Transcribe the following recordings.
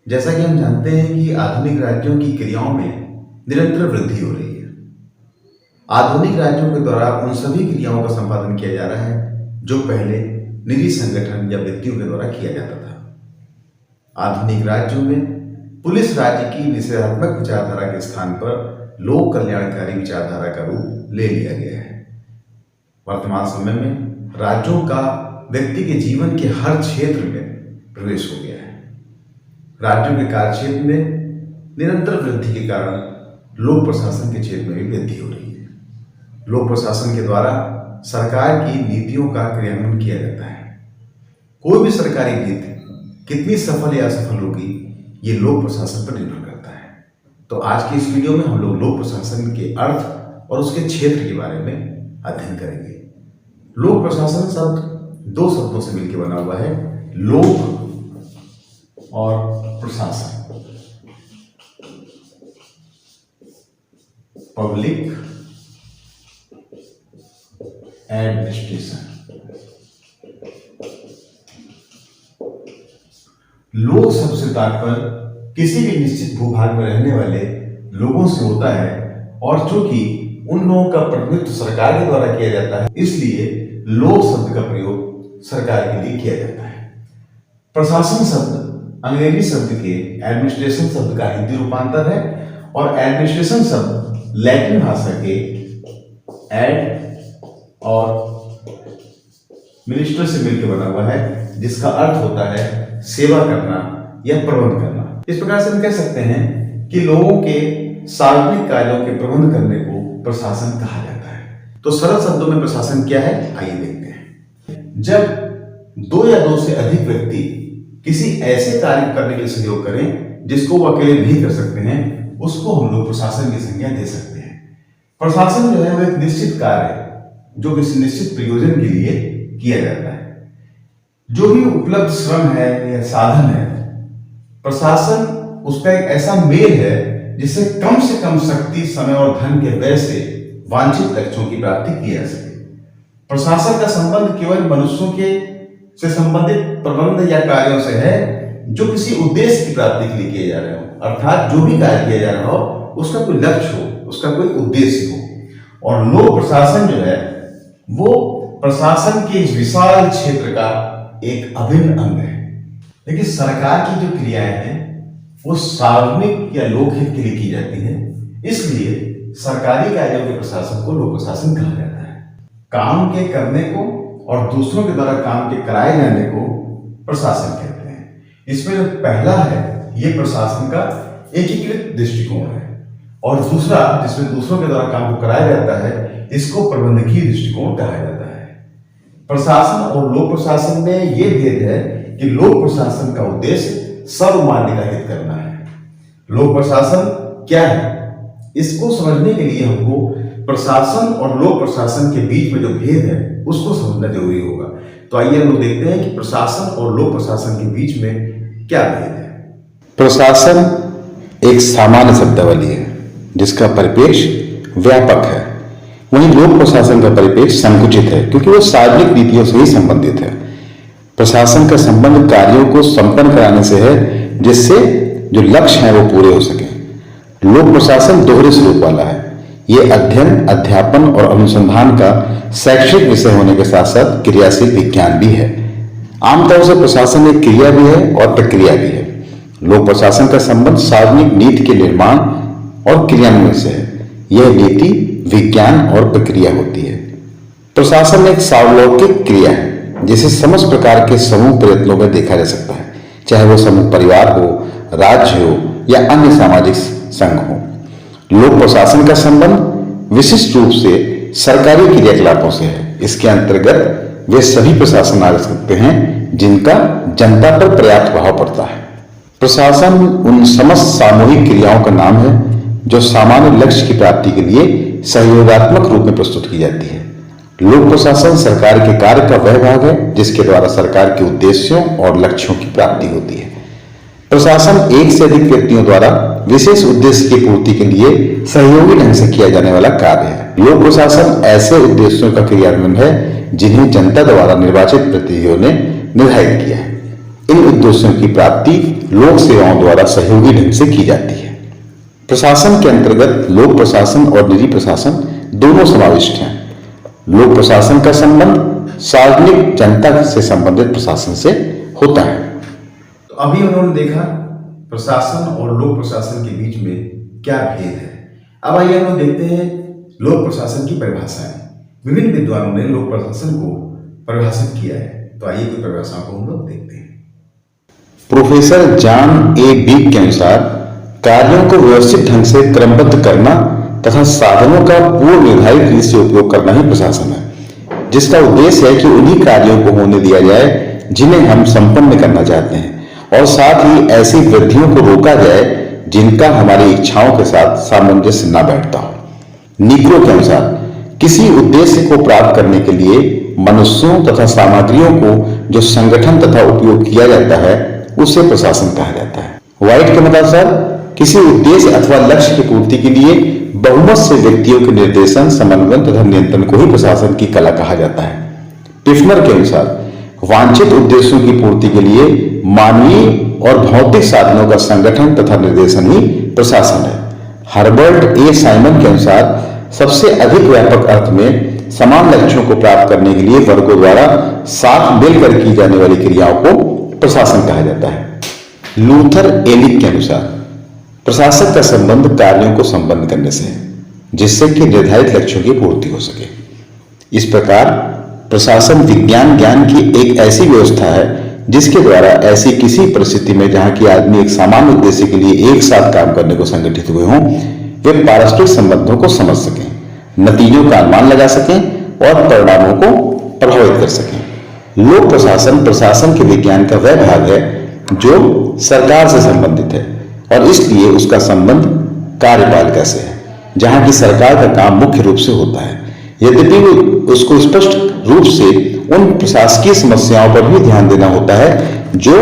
जैसा कि हम जानते हैं कि आधुनिक राज्यों की क्रियाओं में निरंतर वृद्धि हो रही है। आधुनिक राज्यों के द्वारा उन सभी क्रियाओं का संपादन किया जा रहा है जो पहले निजी संगठन या व्यक्तियों के द्वारा किया जाता था। आधुनिक राज्यों में पुलिस राज्य की निषेधात्मक विचारधारा के स्थान पर लोक कल्याणकारी विचारधारा का रूप ले लिया गया है। वर्तमान समय में राज्यों का व्यक्ति के जीवन के हर क्षेत्र में प्रवेश हो गया है। राज्यों के कार्य क्षेत्र में निरंतर वृद्धि के कारण लोक प्रशासन के क्षेत्र में भी वृद्धि हो रही है। लोक प्रशासन के द्वारा सरकार की नीतियों का क्रियान्वयन किया जाता है। कोई भी सरकारी नीति कितनी सफल या असफल होगी, ये लोक प्रशासन पर निर्भर करता है। तो आज की इस वीडियो में हम लोग लोक प्रशासन के अर्थ और उसके क्षेत्र के बारे में अध्ययन करेंगे। लोक प्रशासन शब्द दो शब्दों से मिलकर बना हुआ है, लोक और प्रशासन। Public administration. लोक शब्द से तात्पर्य किसी भी निश्चित भूभाग में रहने वाले लोगों से होता है, और चूंकि उन लोगों का प्रतिनिधित्व सरकार के द्वारा किया जाता है, इसलिए लोक शब्द का प्रयोग सरकार के लिए किया जाता है। प्रशासन शब्द अंग्रेजी शब्द के एडमिनिस्ट्रेशन शब्द का हिंदी रूपांतर है, और एडमिनिस्ट्रेशन शब्द लैटिन भाषा के एड और मिनिस्टर से मिलकर बना हुआ है, जिसका अर्थ होता है सेवा करना या प्रबंध करना। इस प्रकार से हम कह सकते हैं कि लोगों के सार्वजनिक कार्यों के प्रबंध करने को प्रशासन कहा जाता है। तो सरल शब्दों में प्रशासन क्या है, आइए देखते हैं। जब दो या दो से अधिक व्यक्ति किसी ऐसे कार्य करने के लिए सहयोग करें जिसको वो अकेले नहीं कर सकते हैं, उसको हम लोग प्रशासन की संज्ञा दे सकते हैं। प्रशासन जो है वो एक निश्चित कार्य है जो किसी निश्चित प्रयोजन के लिए किया जाता है। जो भी उपलब्ध श्रम है या साधन है, प्रशासन उसका एक ऐसा मेल है जिससे कम से कम शक्ति, समय और धन के व्यय से वांछित लक्ष्यों की प्राप्ति की जा सके। प्रशासन का संबंध केवल मनुष्यों के से संबंधित प्रबंध या कार्यों से है जो किसी उद्देश्य की प्राप्ति के लिए किए जा रहे हो, अर्थात जो भी कार्य किया जा रहा हो उसका कोई लक्ष्य हो, उसका कोई उद्देश्य हो। और लोक प्रशासन जो है वो प्रशासन के इस विशाल क्षेत्र का एक अभिन्न अंग है। लेकिन सरकार की जो क्रियाएं हैं वो सार्वजनिक या लोकहित के लिए की जाती हैं, इसलिए सरकारी कार्यों के प्रशासन को लोक प्रशासन कहा जाता है। काम के करने को और दूसरों के द्वारा काम के कराए जाने को प्रशासन कहते हैं। इसमें जो पहला है ये प्रशासन का एकीकृत दृष्टिकोण है, और दूसरा जिसमें दूसरों के द्वारा काम को कराया जाता है इसको प्रबंधकीय दृष्टिकोण कहा जाता है। प्रशासन और लोक प्रशासन में यह भेद है कि लोक प्रशासन का उद्देश्य सर्वमान्य का हित करना है। लोक प्रशासन क्या है, इसको समझने के लिए हमको प्रशासन और लोक प्रशासन के बीच में जो भेद है उसको समझना जरूरी होगा। तो आइए हम लोग देखते हैं कि प्रशासन और लोक प्रशासन के बीच में क्या भेद है। प्रशासन एक सामान्य शब्दावली है जिसका परिप्रेक्ष्य व्यापक है, वहीं लोक प्रशासन का परिप्रेक्ष्य संकुचित है क्योंकि वो सार्वजनिक नीतियों से ही संबंधित है। प्रशासन का संबंध कार्यों को संपन्न कराने से है जिससे जो लक्ष्य हैं वो पूरे हो सके। लोक प्रशासन दोहरे स्वरूप वाला है। ये अध्ययन, अध्यापन और अनुसंधान का शैक्षिक विषय होने के साथ साथ क्रियाशील विज्ञान भी है। आमतौर से प्रशासन एक क्रिया भी है और प्रक्रिया भी है। लोक प्रशासन का संबंध सार्वजनिक नीति के निर्माण और क्रियान्वयन से है। यह नीति, विज्ञान और प्रक्रिया होती है। प्रशासन एक सार्वलौकिक क्रिया है जिसे समस्त प्रकार के समूह प्रयत्नों में देखा जा सकता है, चाहे वो समूह परिवार हो, राज्य हो या अन्य सामाजिक संघ हो। लोक प्रशासन का संबंध विशिष्ट रूप से सरकारी क्रियाकलापों से है। इसके अंतर्गत वे सभी प्रशासन आ सकते हैं जिनका जनता पर पर्याप्त प्रभाव पड़ता है। प्रशासन उन समस्त सामूहिक क्रियाओं का नाम है जो सामान्य लक्ष्य की प्राप्ति के लिए सहयोगात्मक रूप में प्रस्तुत की जाती है। लोक प्रशासन सरकार के कार्य का वह भाग है जिसके द्वारा सरकार के उद्देश्यों और लक्ष्यों की प्राप्ति होती है। प्रशासन एक से अधिक व्यक्तियों द्वारा विशेष उद्देश्य की पूर्ति के लिए सहयोगी ढंग से किया जाने वाला कार्य है। लोक प्रशासन ऐसे उद्देश्यों का क्रियान्वयन है जिन्हें जनता द्वारा निर्वाचित प्रतिनिधियों ने निर्धारित किया है। इन उद्देश्यों की प्राप्ति लोक सेवाओं द्वारा सहयोगी ढंग से की जाती है। प्रशासन के अंतर्गत लोक प्रशासन और निजी प्रशासन दोनों समाविष्ट हैं। लोक प्रशासन का संबंध सार्वजनिक जनता से संबंधित प्रशासन से होता है। तो अभी उन्होंने देखा प्रशासन और लोक प्रशासन के बीच में क्या भेद है। अब आइए हम देखते हैं लोक प्रशासन की परिभाषाएं। विभिन्न विद्वानों ने लोक प्रशासन को परिभाषित किया है, तो आइए कुछ परिभाषाओं को हम लोग देखते हैं। प्रोफेसर जॉन ए बीक के अनुसार कार्यों को व्यवस्थित ढंग से क्रमबद्ध करना तथा साधनों का पूर्व निर्धारित रीति से उपयोग करना ही प्रशासन है, जिसका उद्देश्य है कि उन्हीं कार्यों को होने दिया जाए जिन्हें हम संपन्न करना चाहते हैं, और साथ ही ऐसी वृद्धियों को रोका जाए जिनका हमारी इच्छाओं के साथ सामंजस्य न बैठता हो। नीग्रो के अनुसार किसी उद्देश्य को प्राप्त करने के लिए मनुष्यों तथा सामग्रियों को जो संगठन तथा उपयोग किया जाता है उसे प्रशासन कहा जाता है। व्हाइट के मतानुसार किसी उद्देश्य अथवा लक्ष्य की पूर्ति के लिए बहुमत से व्यक्तियों के निर्देशन, समन्वय तथा नियंत्रण को ही प्रशासन की कला कहा जाता है। पिफनर के अनुसार वांछित उद्देश्यों की पूर्ति के लिए मानवीय और भौतिक साधनों का संगठन तथा निर्देशन ही प्रशासन है। हर्बर्ट ए साइमन के अनुसार सबसे अधिक व्यापक अर्थ में समान लक्ष्यों को प्राप्त करने के लिए वर्गों द्वारा साथ मिलकर की जाने वाली क्रियाओं को प्रशासन कहा जाता है। लूथर एलिक के अनुसार प्रशासक का संबंध कार्यों को संपन्न करने से है, जिससे कि निर्धारित लक्ष्यों की पूर्ति हो सके। इस प्रकार प्रशासन विज्ञान ज्ञान की एक ऐसी व्यवस्था है जिसके द्वारा ऐसी किसी परिस्थिति में जहां की आदमी एक सामान्य उद्देश्य के लिए एक साथ काम करने को संगठित हुए हों, वे पारस्परिक संबंधों को समझ सकें, नतीजों का अनुमान लगा सकें और परिणामों को प्रभावित कर सकें। लोक प्रशासन प्रशासन के विज्ञान का वह भाग है जो सरकार से संबंधित है, और इसलिए उसका संबंध कार्यपालिका से है, जहां की सरकार का काम मुख्य रूप से होता है। यद्यपि उसको स्पष्ट रूप से उन प्रशासकीय समस्याओं पर भी ध्यान देना होता है जो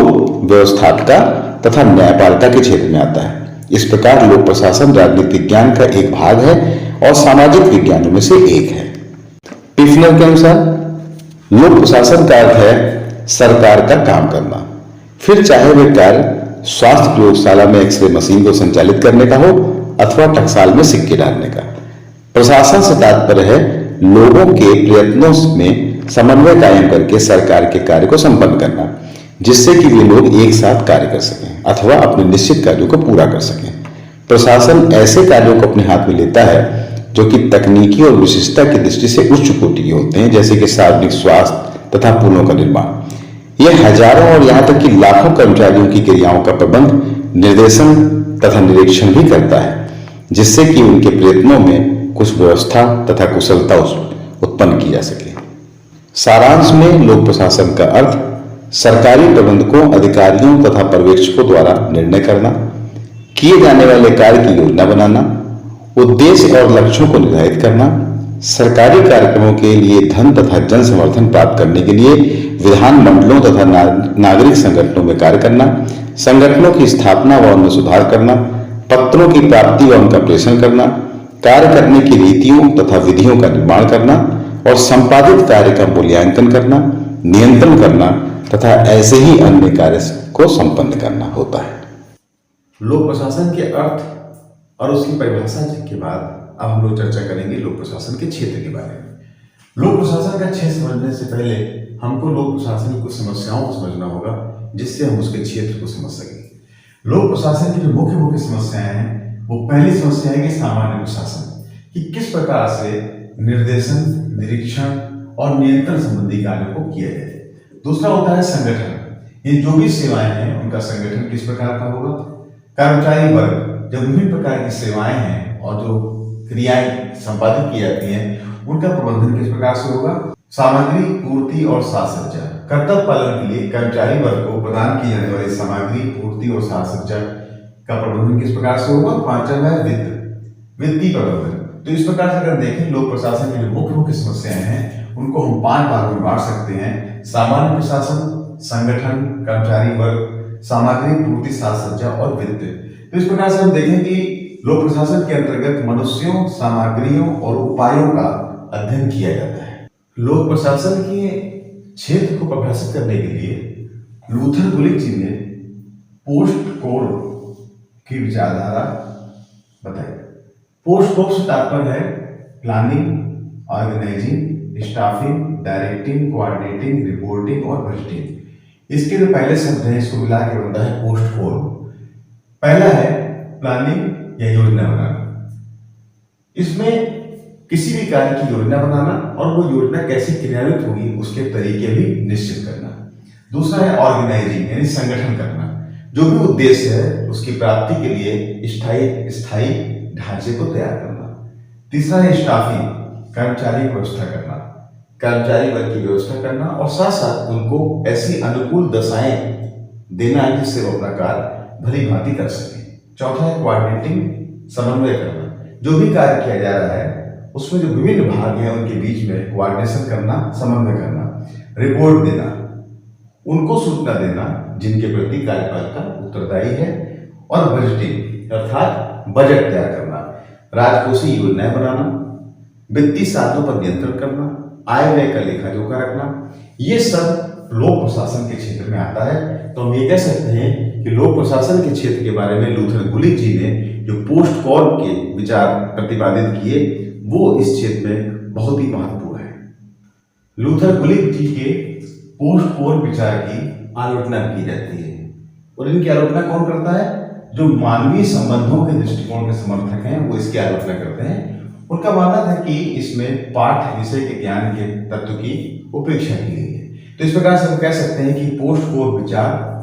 व्यवस्थापिका तथा न्यायपालिका के क्षेत्र में आता है। इस प्रकार लोक प्रशासन राजनीतिक विज्ञान का एक भाग है और सामाजिक विज्ञानों में से एक है। पिफनर के अनुसार लोक प्रशासन का अर्थ है सरकार का काम करना, फिर चाहे वह कार्य स्वास्थ्य प्रयोगशाला में एक्सरे मशीन को संचालित करने का हो अथवा टकसाल में सिक्के डालने का। प्रशासन से तात्पर्य है लोगों के प्रयत्नों में समन्वय कायम करके सरकार के कार्य को संपन्न करना, जिससे कि वे लोग एक साथ कार्य कर सकें अथवा अपने निश्चित कार्यों को पूरा कर सकें। प्रशासन ऐसे कार्यों को अपने हाथ में लेता है जो कि तकनीकी और विशिष्टता की दृष्टि से उच्च कोटि के होते हैं, जैसे कि सार्वजनिक स्वास्थ्य तथा पुलों का निर्माण। यह हजारों और यहां तक कि लाखों कर्मचारियों की क्रियाओं का प्रबंध, निर्देशन तथा निरीक्षण भी करता है, जिससे कि उनके प्रयत्नों में कुछ व्यवस्था तथा कुशलता उत्पन्न की जा सके। सारांश में लोक प्रशासन का अर्थ सरकारी प्रबंधकों, अधिकारियों तथा पर्यवेक्षकों द्वारा निर्णय करना, किए जाने वाले कार्य की योजना बनाना, उद्देश्य और लक्ष्यों को निर्धारित करना, सरकारी कार्यक्रमों के लिए धन तथा जन समर्थन प्राप्त करने के लिए विधान मंडलों तथा नागरिक संगठनों में कार्य करना, संगठनों की स्थापना व उनमें सुधार करना, पत्रों की प्राप्ति व उनका प्रेषण करना, कार्य करने की रीतियों तथा विधियों का निर्माण करना और संपादित कार्य का मूल्यांकन करना, नियंत्रण करना तथा ऐसे ही अन्य कार्य को संपन्न करना होता है। लोक प्रशासन के अर्थ और उसकी परिभाषा के बाद अब हम लोग चर्चा करेंगे लोक प्रशासन के क्षेत्र के बारे में। लोक प्रशासन का क्षेत्र समझने से पहले हमको लोक प्रशासन की कुछ समस्याओं को समझना होगा, जिससे हम उसके क्षेत्र को समझ सकें। लोक प्रशासन की जो मुख्य समस्याएं हैं, वो पहली समस्या है कि सामान्य प्रशासन, कि किस प्रकार से निर्देशन, निरीक्षण और नियंत्रण संबंधी कार्यों को किया जाए। दूसरा होता है संगठन, ये जो भी सेवाएं हैं उनका संगठन किस प्रकार का होगा। कर्मचारी वर्ग, जब विभिन्न प्रकार की सेवाएं हैं और जो क्रियाएं संपादित की जाती हैं उनका प्रबंधन किस प्रकार से होगा। सामग्री पूर्ति और साज सज्जा, कर्तव्य पालन के लिए कर्मचारी वर्ग को प्रदान की जाने वाली सामग्री पूर्ति और साज सज्जा का प्रबंधन किस प्रकार से होगा। पांचवा है वित्तीय प्रबंधन। तो इस प्रकार से अगर देखें लोक प्रशासन की जो मुख्य समस्याएं हैं उनको हम 5 भागों में बांट सकते हैं। सामान्य प्रशासन, संगठन, कर्मचारी वर्ग, सामग्री पूर्ति, साज सज्जा और वित्त। तो इस प्रकार से हम देखें कि लोक प्रशासन के अंतर्गत मनुष्यों, सामग्रियों और उपायों का अध्ययन किया जाता है। लोक प्रशासन के क्षेत्र को परिभाषित करने के लिए लूथर गुलिक जी ने पोस्ट कोड की विचारधारा बताइए। पोस्ट कोड से तात्पर्य है planning, organising, staffing, directing, coordinating, reporting और बजटिंग। इसके जो पहले शब्द हैं इसको मिला के बनता है पोस्ट कोड। पहला है प्लानिंग या योजना बनाना। इसमें किसी भी कार्य की योजना बनाना और वो योजना कैसे क्रियान्वित होगी उसके तरीके भी निश्चित करना। दूसरा है ऑर्गेनाइजिंग यानी संगठन करना, जो भी उद्देश्य है उसकी प्राप्ति के लिए स्थायी ढांचे को तैयार करना। तीसरा है स्टाफिंग, कर्मचारी व्यवस्था करना, कर्मचारी बल की व्यवस्था करना और साथ साथ उनको ऐसी अनुकूल दशाएं देना जिससे वो अपना कार्य भली भांति कर सके। चौथा है कोऑर्डिनेटिंग, समन्वय करना, जो भी कार्य किया जा रहा है उसमें जो विभिन्न भाग हैं उनके बीच में कोऑर्डिनेशन करना, समन्वय करना। रिपोर्ट देना, उनको सूचना देना जिनके प्रति कार्यपालिका उत्तरदायी है। और बजटिंग अर्थात बजट तैयार करना, राजकोषीय योजनाएं बनाना, वित्तीय साधनों पर नियंत्रण करना, आय व्यय का लेखा जोखा रखना। ये सब लोक प्रशासन के क्षेत्र में आता है। तो हम ये कह सकते हैं कि लोक प्रशासन के क्षेत्र के बारे में लूथर गुलिच जी ने जो पोस्ट कोड के विचार प्रतिपादित किए वो इस क्षेत्र में बहुत ही महत्वपूर्ण है। लूथर गुलिच जी के पोस्ट कोड विचार की आलोचना की जाती है और इनकी आलोचना कौन करता है? जो मानवीय संबंधों के दृष्टिकोण के समर्थक हैं वो इसकी आलोचना करते हैं। उनका मानना था कि इसमें पाठ्य विषय के ज्ञान के तत्व की उपेक्षा की गई है। तो इस प्रकार से हम कह सकते हैं कि पोस्ट कोड विचार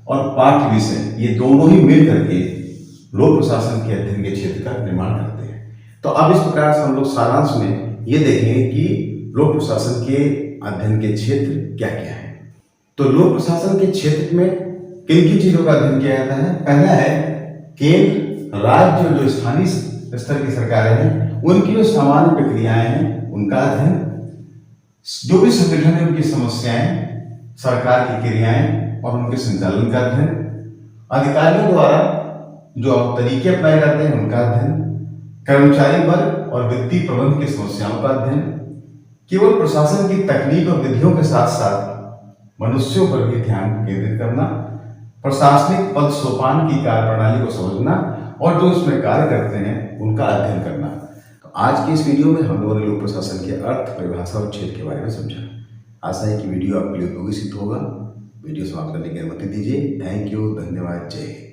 और पाठ्य विषय ये दोनों ही मिल करके लोक प्रशासन के अध्ययन के क्षेत्र का निर्माण करते हैं। तो अब इस प्रकार से हम लोग सारांश में ये देखेंगे कि लोक प्रशासन के अध्ययन के क्षेत्र क्या क्या है। तो लोक प्रशासन के क्षेत्र में किन किन चीजों का अध्ययन किया जाता है? पहला है केंद्र, राज्य और जो स्थानीय स्तर की सरकारें हैं उनकी जो सामान्य प्रक्रियाएं हैं उनका अध्ययन, जो भी संगठन है उनकी समस्याएं, सरकार की क्रियाएं और उनके संचालन का अध्ययन, अधिकारियों द्वारा जो तरीके अपनाए जाते हैं उनका अध्ययन, कर्मचारी वर्ग और वित्तीय प्रबंध की समस्याओं का अध्ययन, केवल प्रशासन की तकनीक और विधियों के साथ साथ मनुष्यों पर भी ध्यान केंद्रित करना, प्रशासनिक पद सोपान की कार्यप्रणाली को समझना और जो इसमें कार्य करते हैं उनका अध्ययन करना। तो आज के इस वीडियो में हम लोगों ने लोक प्रशासन के अर्थ, परिभाषा और क्षेत्र के बारे में समझा। आशा है कि वीडियो आपके लिए उपयोगी सिद्ध होगा। वीडियो समाप्त करने की अनुमति दीजिए। थैंक यू, धन्यवाद, जय हिंद।